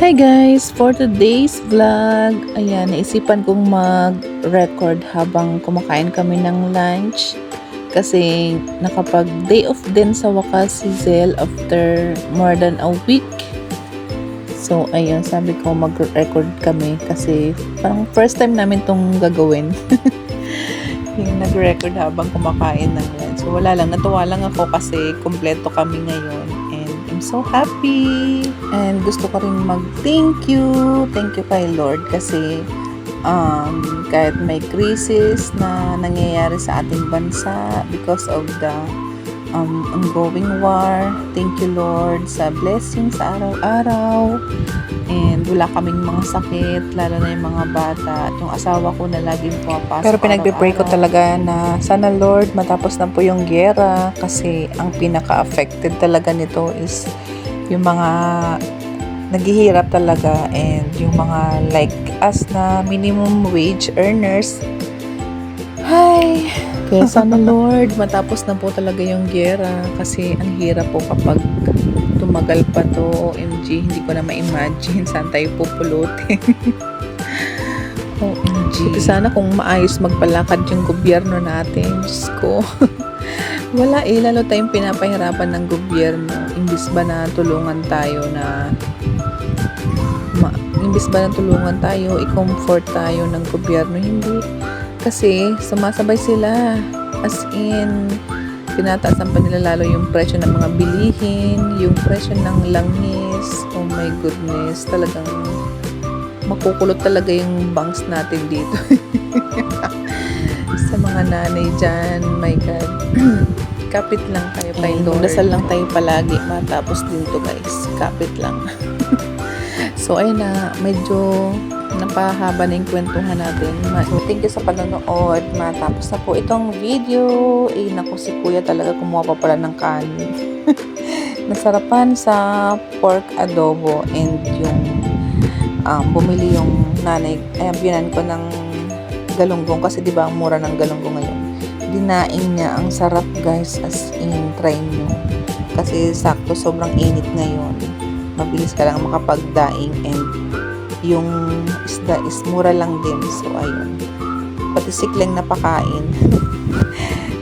Hi guys! For today's vlog, ayan, naisipan kong mag-record habang kumakain kami ng lunch. Kasi nakapag day off din sa wakas si Zel after more than a week. So ayun, sabi ko mag-record kami kasi parang first time namin tong gagawin. Yung nag-record habang kumakain ng lunch. So wala lang, natuwa lang ako kasi kumpleto kami ngayon. And I'm so happy! And gusto ko rin mag-thank you kay Lord kasi kahit may crisis na nangyayari sa ating bansa because of the ongoing war, thank you Lord sa blessing sa araw-araw. And wala kaming mga sakit, lalo na yung mga bata at yung asawa ko na laging pumapasok. Pero pinagpe-pray ko talaga na sana Lord matapos na po yung giyera kasi ang pinaka-affected talaga nito is yung mga naghihirap talaga and yung mga like us na minimum wage earners. Hi! Kaya sana Lord matapos na po talaga yung giyera kasi ang hirap po kapag tumagal pa to. OMG, hindi ko na ma-imagine saan tayo pupulutin. OMG. Sana kung maayos magpalakad yung gobyerno natin. Diyos ko. Wala lalo tayong pinapahirapan ng gobyerno. Imbis ba na tulungan tayo i-comfort tayo ng gobyerno, hindi. Kasi sumasabay sila. As in, tinataasan pa nila lalo yung presyo ng mga bilihin, yung presyo ng langis. Oh my goodness, talagang makukulot talaga yung banks natin dito. Sa mga nanay dyan, my God. Kapit lang tayo kay Lord. Dasal lang tayo palagi, matapos din to guys. Kapit lang. So ayun na, medyo napahaba na yung kwentuhan natin. So, thank you sa panonood. Matapos na po itong video. Naku, si kuya talaga kumuha pa pala ng kanin. Nasarapan sa pork adobo and yung bumili yung nanay, biyanan ko ng galunggong kasi diba ang mura ng galunggong ngayon. Dinaing niya, ang sarap guys, as in, try nyo. Kasi sakto, sobrang init ngayon. Mabilis ka lang makapagdaing and yung isda is mura lang din. So, ayun. Pati sikling napakain.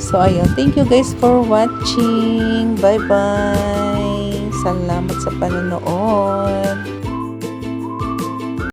So, ayun. Thank you guys for watching. Bye-bye. Salamat sa panonood.